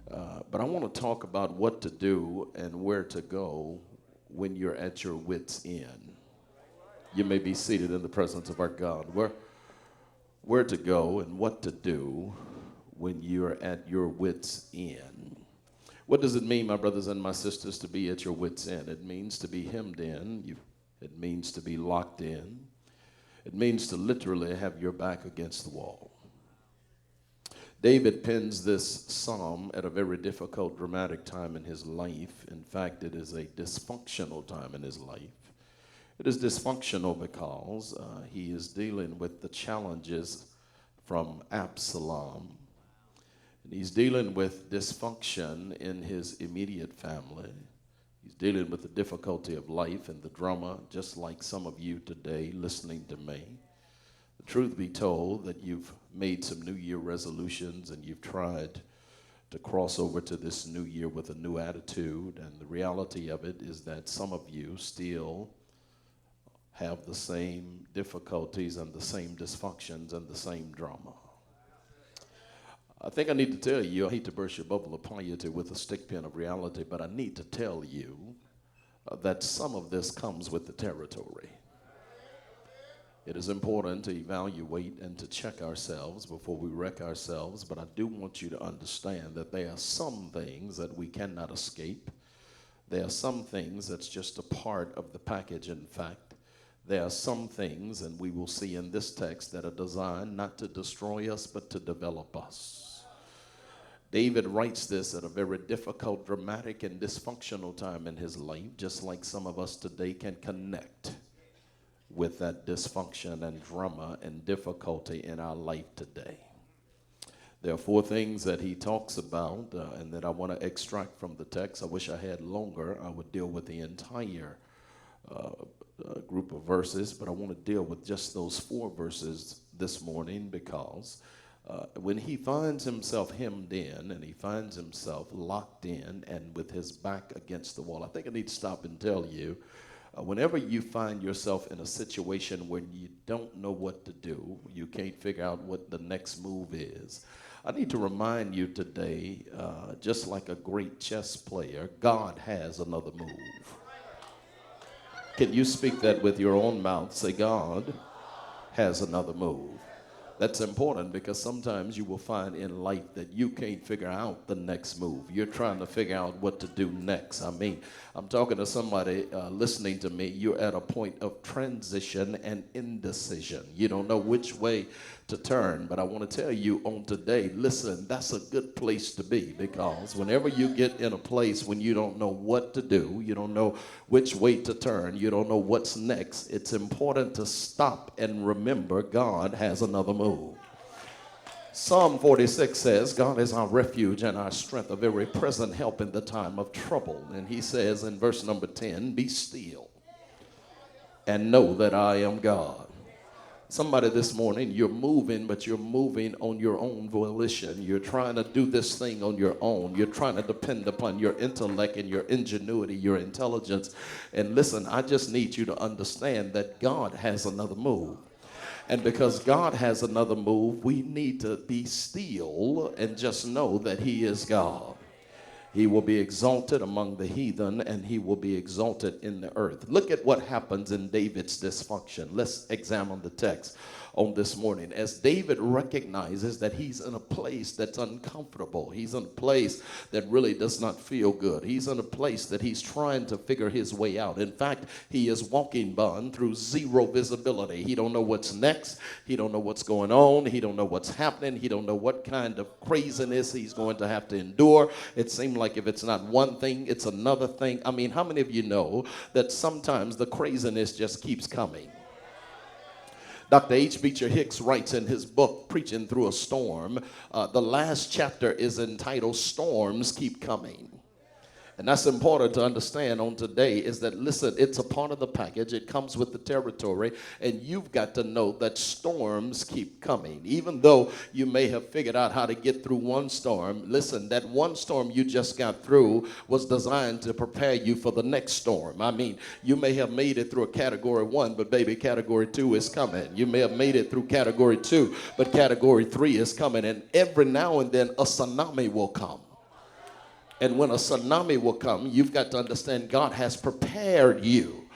But I want to talk about what to do and where to go when you're at your wits' end. You may be seated in the presence of our God. Where to go and what to do when you're at your wits' end. What does it mean, my brothers and my sisters, to be at your wits' end? It means to be hemmed in. It means to be locked in. It means to literally have your back against the wall. David pens this psalm at a very difficult, dramatic time in his life. In fact, it is a dysfunctional time in his life. It is dysfunctional because he is dealing with the challenges from Absalom. And he's dealing with dysfunction in his immediate family. He's dealing with the difficulty of life and the drama, just like some of you today listening to me. The truth be told, that you've made some New Year resolutions and you've tried to cross over to this new year with a new attitude. And the reality of it is that some of you still have the same difficulties and the same dysfunctions and the same drama. I think I need to tell you, I hate to burst your bubble of piety with a stick pin of reality, but I need to tell you that some of this comes with the territory. It is important to evaluate and to check ourselves before we wreck ourselves, but I do want you to understand that there are some things that we cannot escape. There are some things that's just a part of the package, in fact. There are some things, and we will see in this text, that are designed not to destroy us, but to develop us. David writes this at a very difficult, dramatic, and dysfunctional time in his life, just like some of us today can connect with that dysfunction and drama and difficulty in our life today. There are four things that he talks about and that I want to extract from the text. I wish I had longer. I would deal with the entire group of verses, but I want to deal with just those four verses this morning because when he finds himself hemmed in and he finds himself locked in and with his back against the wall, I think I need to stop and tell you, whenever you find yourself in a situation where you don't know what to do, you can't figure out what the next move is, I need to remind you today, just like a great chess player, God has another move. Can you speak that with your own mouth? Say, God has another move. That's important because sometimes you will find in life that you can't figure out the next move. You're trying to figure out what to do next. I mean, I'm talking to somebody listening to me. You're at a point of transition and indecision. You don't know which way to turn. But I want to tell you on today, listen, that's a good place to be because whenever you get in a place when you don't know what to do, you don't know which way to turn, you don't know what's next, it's important to stop and remember God has another move. Psalm 46 says, God is our refuge and our strength, a very present help in the time of trouble. And he says in verse number 10, be still and know that I am God. Somebody this morning, you're moving, but you're moving on your own volition. You're trying to do this thing on your own. You're trying to depend upon your intellect and your ingenuity, your intelligence. And listen, I just need you to understand that God has another move. And because God has another move, we need to be still and just know that he is God. He will be exalted among the heathen, and he will be exalted in the earth. Look at what happens in David's dysfunction. Let's examine the text on this morning. As David recognizes that he's in a place that's uncomfortable. He's in a place that really does not feel good. He's in a place that he's trying to figure his way out. In fact, he is walking bond through zero visibility. He don't know what's next. He don't know what's going on. He don't know what's happening. He don't know what kind of craziness he's going to have to endure. It seems like if it's not one thing, it's another thing. I mean, how many of you know that sometimes the craziness just keeps coming? Dr. H. Beecher Hicks writes in his book, Preaching Through a Storm, the last chapter is entitled, Storms Keep Coming. And that's important to understand on today is that, listen, it's a part of the package. It comes with the territory. And you've got to know that storms keep coming. Even though you may have figured out how to get through one storm, listen, that one storm you just got through was designed to prepare you for the next storm. I mean, you may have made it through a category 1, but baby, category 2 is coming. You may have made it through category 2, but category 3 is coming. And every now and then a tsunami will come. And when a tsunami will come, you've got to understand God has prepared you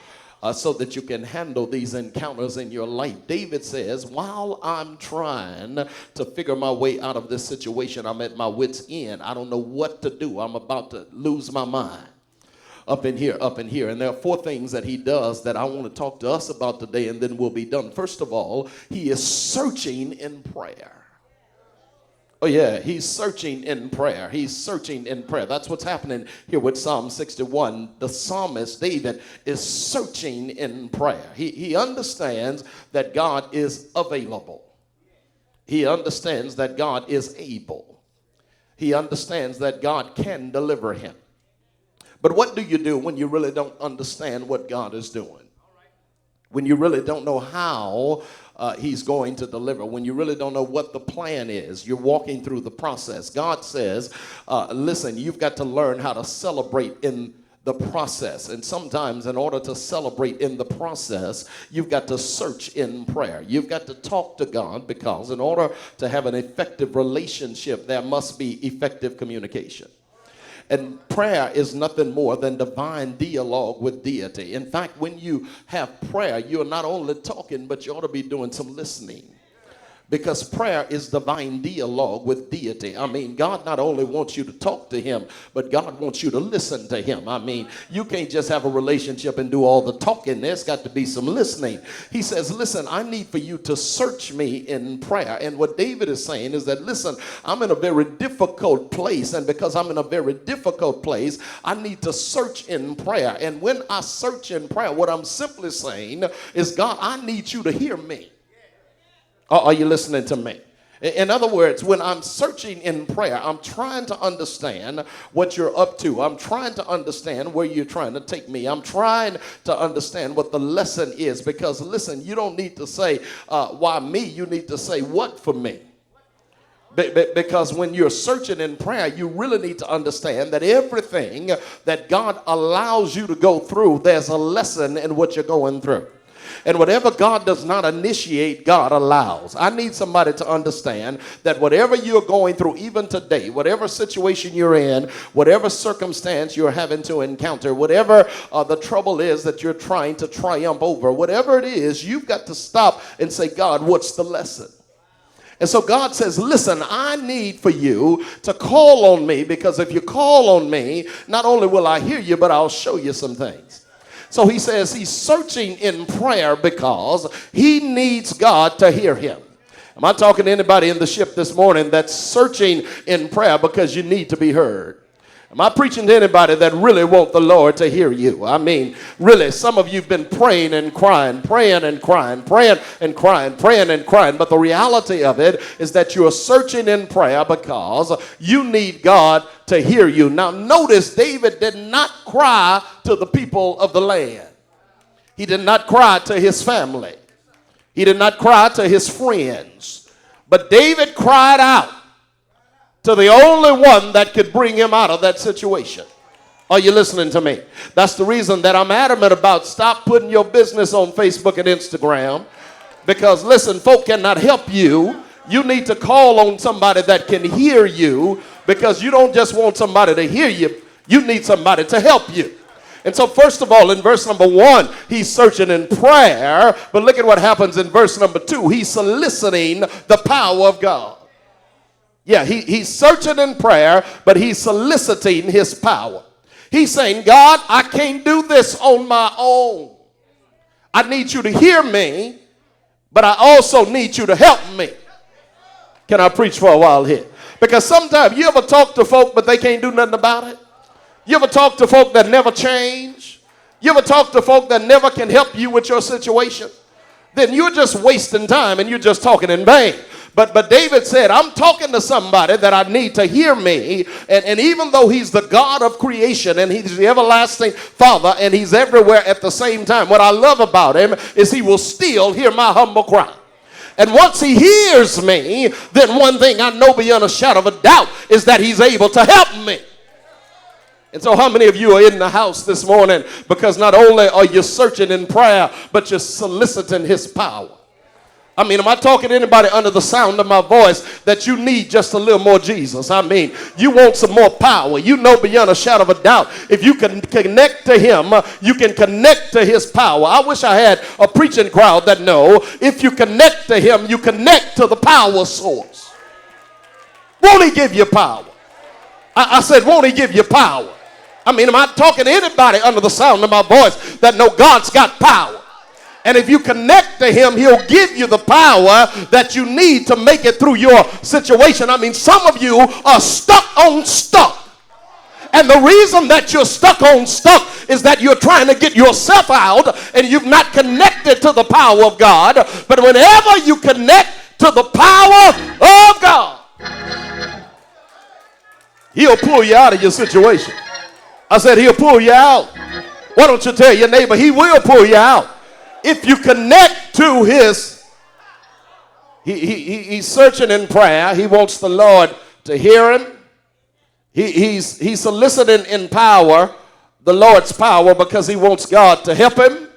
so that you can handle these encounters in your life. David says, while I'm trying to figure my way out of this situation, I'm at my wit's end. I don't know what to do. I'm about to lose my mind. Up in here. And there are 4 things that he does that I want to talk to us about today, and then we'll be done. First of all, he is searching in prayer. Oh yeah, he's searching in prayer. He's searching in prayer. That's what's happening here with Psalm 61. The psalmist David is searching in prayer. He understands that God is available. He understands that God is able. He understands that God can deliver him. But what do you do when you really don't understand what God is doing? When you really don't know how he's going to deliver, when you really don't know what the plan is, you're walking through the process. God says, listen, you've got to learn how to celebrate in the process. And sometimes in order to celebrate in the process, you've got to search in prayer. You've got to talk to God, because in order to have an effective relationship, there must be effective communication. And prayer is nothing more than divine dialogue with deity. In fact, when you have prayer, you're not only talking, but you ought to be doing some listening. Because prayer is divine dialogue with deity. I mean, God not only wants you to talk to him, but God wants you to listen to him. I mean, you can't just have a relationship and do all the talking. There's got to be some listening. He says, listen, I need for you to search me in prayer. And what David is saying is that, listen, I'm in a very difficult place. And because I'm in a very difficult place, I need to search in prayer. And when I search in prayer, what I'm simply saying is, God, I need you to hear me. Are you listening to me? In other words, when I'm searching in prayer, I'm trying to understand what you're up to. I'm trying to understand where you're trying to take me. I'm trying to understand what the lesson is. Because, listen, you don't need to say, why me? You need to say, what for me? Because when you're searching in prayer, you really need to understand that everything that God allows you to go through, there's a lesson in what you're going through. And whatever God does not initiate, God allows. I need somebody to understand that whatever you're going through, even today, whatever situation you're in, whatever circumstance you're having to encounter, whatever the trouble is that you're trying to triumph over, whatever it is, you've got to stop and say, God, what's the lesson? And so God says, listen, I need for you to call on me, because if you call on me, not only will I hear you, but I'll show you some things. So he says he's searching in prayer because he needs God to hear him. Am I talking to anybody in the ship this morning that's searching in prayer because you need to be heard? Am I preaching to anybody that really want the Lord to hear you? I mean, really, some of you have been praying and crying, praying and crying, praying and crying, praying and crying. But the reality of it is that you are searching in prayer because you need God to hear you. Now, notice David did not cry to the people of the land. He did not cry to his family. He did not cry to his friends. But David cried out to the only one that could bring him out of that situation. Are you listening to me? That's the reason that I'm adamant about stop putting your business on Facebook and Instagram. Because listen, folk cannot help you. You need to call on somebody that can hear you, because you don't just want somebody to hear you. You need somebody to help you. And so first of all, in verse number 1, he's searching in prayer. But look at what happens in verse number 2. He's soliciting the power of God. Yeah, he's searching in prayer, but he's soliciting his power. He's saying, God, I can't do this on my own. I need you to hear me, but I also need you to help me. Can I preach for a while here? Because sometimes you ever talk to folk, but they can't do nothing about it? You ever talk to folk that never change? You ever talk to folk that never can help you with your situation? Then you're just wasting time and you're just talking in vain. But David said, I'm talking to somebody that I need to hear me. And even though he's the God of creation and he's the everlasting Father and he's everywhere at the same time, what I love about him is he will still hear my humble cry. And once he hears me, then one thing I know beyond a shadow of a doubt is that he's able to help me. And so how many of you are in the house this morning because not only are you searching in prayer, but you're soliciting his power? I mean, am I talking to anybody under the sound of my voice that you need just a little more Jesus? I mean, you want some more power. You know beyond a shadow of a doubt, if you can connect to him, you can connect to his power. I wish I had a preaching crowd that know if you connect to him, you connect to the power source. Won't he give you power? I said, won't he give you power? I mean, am I talking to anybody under the sound of my voice that know God's got power? And if you connect to him, he'll give you the power that you need to make it through your situation. I mean, some of you are stuck on stuck. And the reason that you're stuck on stuck is that you're trying to get yourself out and you've not connected to the power of God. But whenever you connect to the power of God, he'll pull you out of your situation. I said he'll pull you out. Why don't you tell your neighbor he will pull you out? If you connect to his, he's searching in prayer. He wants the Lord to hear him. He's soliciting in power, the Lord's power, because he wants God to help him.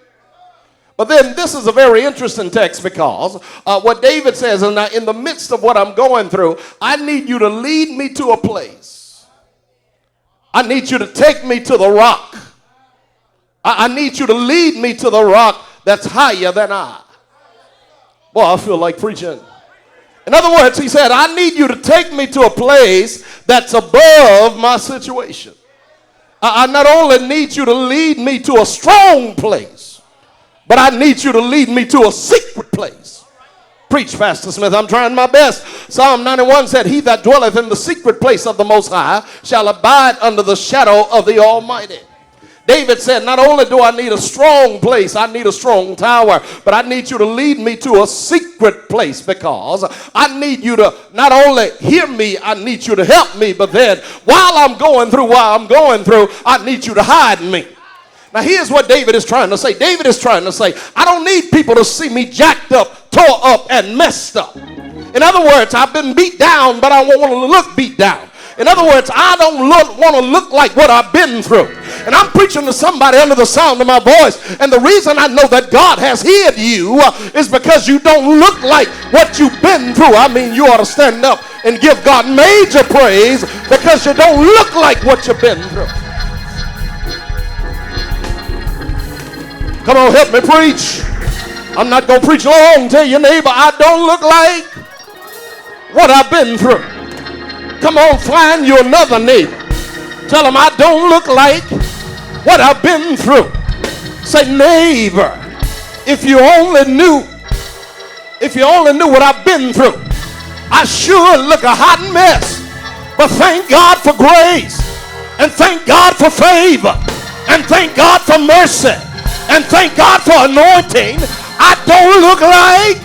But then this is a very interesting text because what David says, and in the midst of what I'm going through, I need you to lead me to a place. I need you to take me to the rock. I need you to lead me to the rock that's higher than I. Boy, I feel like preaching. In other words, he said, I need you to take me to a place that's above my situation. I not only need you to lead me to a strong place, but I need you to lead me to a secret place. Preach, Pastor Smith, I'm trying my best. Psalm 91 said, he that dwelleth in the secret place of the Most High shall abide under the shadow of the Almighty. David said, not only do I need a strong place, I need a strong tower, but I need you to lead me to a secret place because I need you to not only hear me, I need you to help me, but then while I'm going through, I need you to hide me. Now here's what David is trying to say. David is trying to say, I don't need people to see me jacked up, tore up, and messed up. In other words, I've been beat down, but I want to look beat down. In other words, I don't want to look like what I've been through. And I'm preaching to somebody under the sound of my voice. And the reason I know that God has hid you is because you don't look like what you've been through. I mean, you ought to stand up and give God major praise because you don't look like what you've been through. Come on, help me preach. I'm not going to preach long. Tell your neighbor, I don't look like what I've been through. Come on, find you another neighbor. Tell them I don't look like what I've been through. Say, neighbor, if you only knew what I've been through, I sure look a hot mess. But thank God for grace, and thank God for favor, and thank God for mercy, and thank God for anointing. I don't look like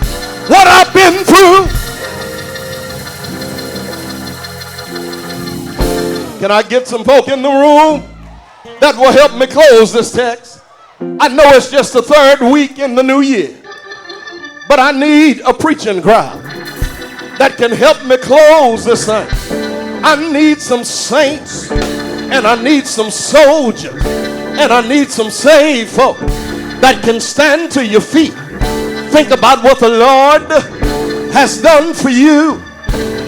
what I've been through. Can I get some folk in the room that will help me close this text? I know it's just the third week in the new year, but I need a preaching crowd that can help me close this thing. I need some saints, and I need some soldiers, and I need some saved folk that can stand to your feet. Think about what the Lord has done for you.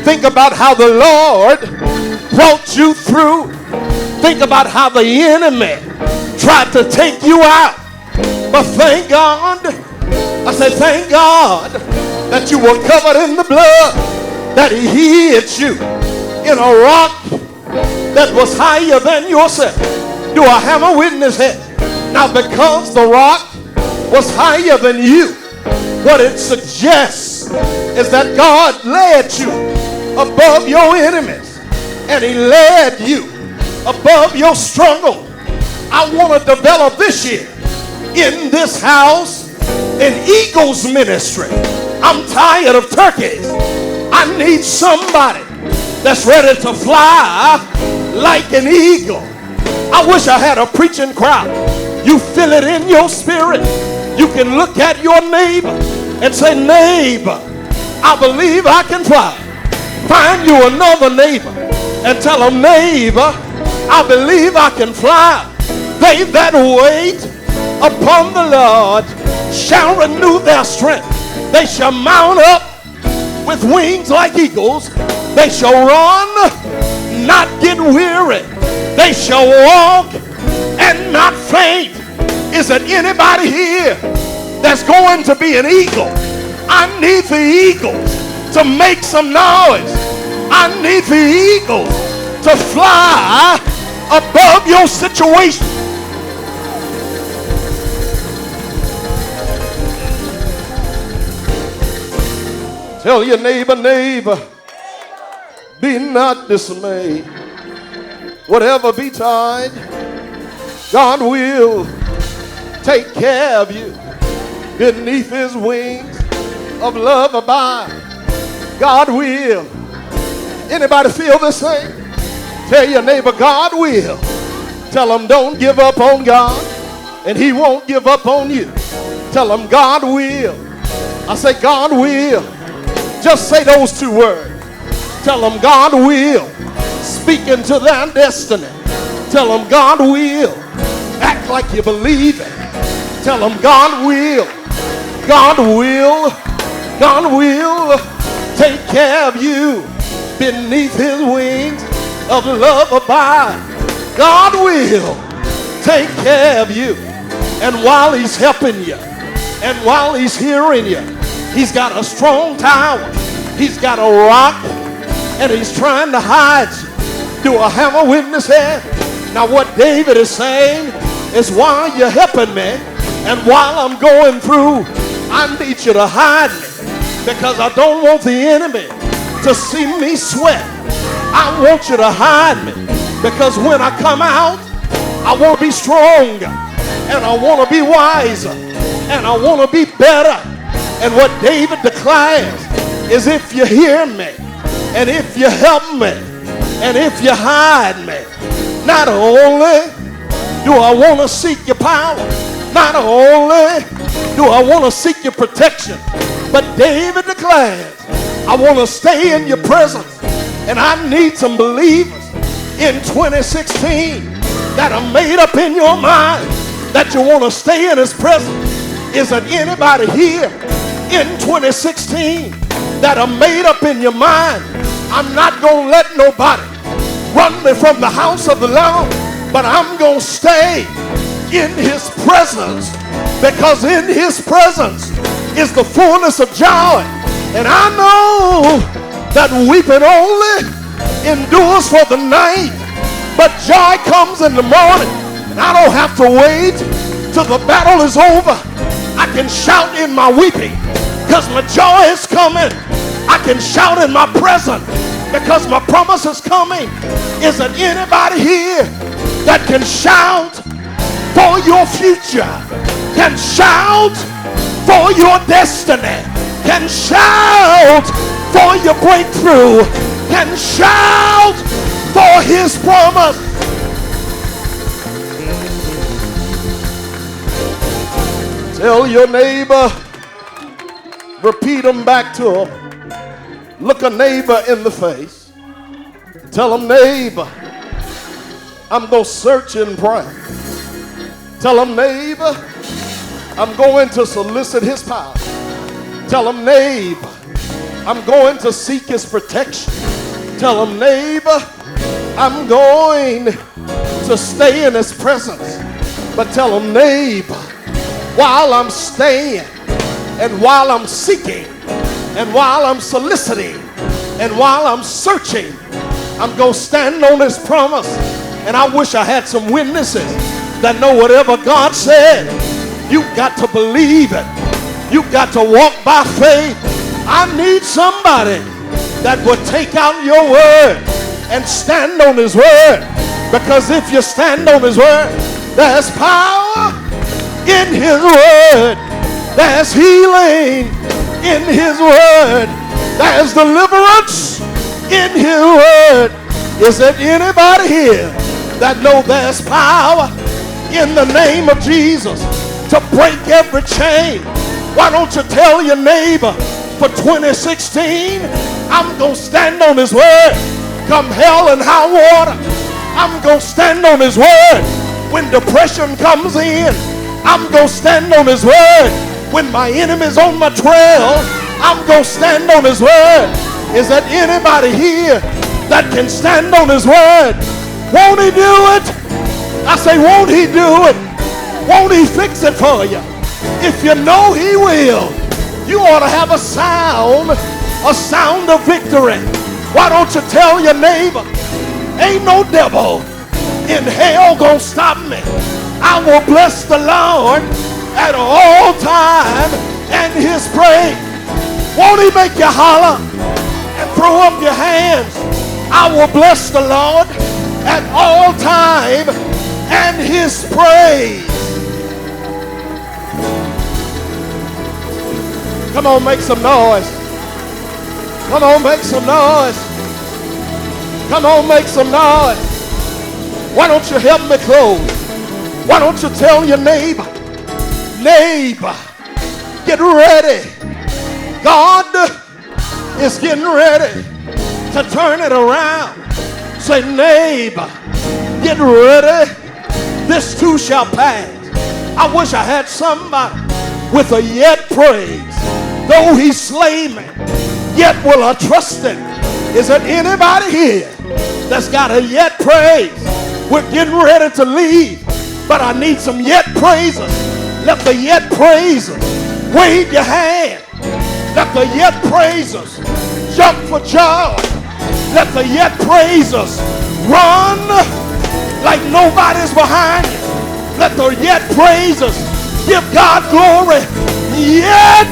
Think about how the Lord brought you through. Think about how the enemy tried to take you out. But thank God, I said thank God that you were covered in the blood, that he hid you in a rock that was higher than yourself. Do I have a witness here? Now because the rock was higher than you, what it suggests is that God led you above your enemies. And he led you above your struggle. I want to develop this year in this house an eagle's ministry. I'm tired of turkeys. I need somebody that's ready to fly like an eagle. I wish I had a preaching crowd. You feel it in your spirit. You can look at your neighbor and say, neighbor, I believe I can fly. Find you another neighbor and tell them, neighbor, I believe I can fly. They that wait upon the Lord shall renew their strength. They shall mount up with wings like eagles. They shall run, not get weary. They shall walk and not faint. Is there anybody here that's going to be an eagle? I need the eagles to make some noise. I need the eagles to fly above your situation. Tell your neighbor, neighbor, be not dismayed. Whatever betide, God will take care of you. Beneath his wings of love abide. God will. Anybody feel this thing? Tell your neighbor, God will. Tell him don't give up on God, and he won't give up on you. Tell him God will. I say God will. Just say those two words. Tell them God will. Speak into their destiny. Tell them God will. Act like you believe it. Tell them God will. God will. God will take care of you. Beneath his wings of love abide. God will take care of you. And while he's helping you, and while he's hearing you, he's got a strong tower. He's got a rock, and he's trying to hide you. Do I have a witness here? Now what David is saying is, while you're helping me, and while I'm going through, I need you to hide me, because I don't want the enemy to see me sweat. I want you to hide me, because when I come out, I want to be stronger, and I want to be wiser, and I want to be better. And what David declares is, if you hear me, and if you help me, and if you hide me, not only do I want to seek your power, not only do I want to seek your protection, but David declares, I want to stay in your presence. And I need some believers in 2016 that are made up in your mind that you want to stay in his presence. Is there anybody here in 2016 that are made up in your mind? I'm not going to let nobody run me from the house of the Lord, but I'm going to stay in his presence, because in his presence is the fullness of joy. And I know that weeping only endures for the night, but joy comes in the morning. And I don't have to wait till the battle is over. I can shout in my weeping because my joy is coming. I can shout in my present because my promise is coming. Is there anybody here that can shout for your future, can shout for your destiny, can shout for your breakthrough, can shout for his promise? Tell your neighbor, repeat them back to him. Look a neighbor in the face. Tell him, neighbor, I'm going to search and pray. Tell him, neighbor, I'm going to solicit his power. Tell him, neighbor, I'm going to seek his protection. Tell him, neighbor, I'm going to stay in his presence. But tell him, neighbor, while I'm staying, and while I'm seeking, and while I'm soliciting, and while I'm searching, I'm going to stand on his promise. And I wish I had some witnesses that know whatever God said, you got to believe it. You got to walk by faith. I need somebody that would take out your word and stand on his word. Because if you stand on his word, there's power in his word. There's healing in his word. There's deliverance in his word. Is there anybody here that know there's power in the name of Jesus to break every chain? Why don't you tell your neighbor, for 2016, I'm going to stand on his word. Come hell and high water, I'm going to stand on his word. When depression comes in, I'm going to stand on his word. When my enemy's on my trail, I'm going to stand on his word. Is there anybody here that can stand on his word? Won't he do it? I say, won't he do it? Won't he fix it for you? If you know he will, you ought to have a sound of victory. Why don't you tell your neighbor, ain't no devil in hell gonna stop me. I will bless the Lord at all time and his praise. Won't he make you holler and throw up your hands? I will bless the Lord at all time and his praise. Come on, make some noise. Come on, make some noise. Come on, make some noise. Why don't you help me close? Why don't you tell your neighbor, neighbor, get ready. God is getting ready to turn it around. Say, neighbor, get ready. This too shall pass. I wish I had somebody with a yet praise. Though he slay me, yet will I trust him. Is there anybody here that's got a yet praise? We're getting ready to leave, but I need some yet praisers. Let the yet praisers wave your hand. Let the yet praisers jump for joy. Let the yet praisers run like nobody's behind you. Let the yet praisers give God glory. Yet,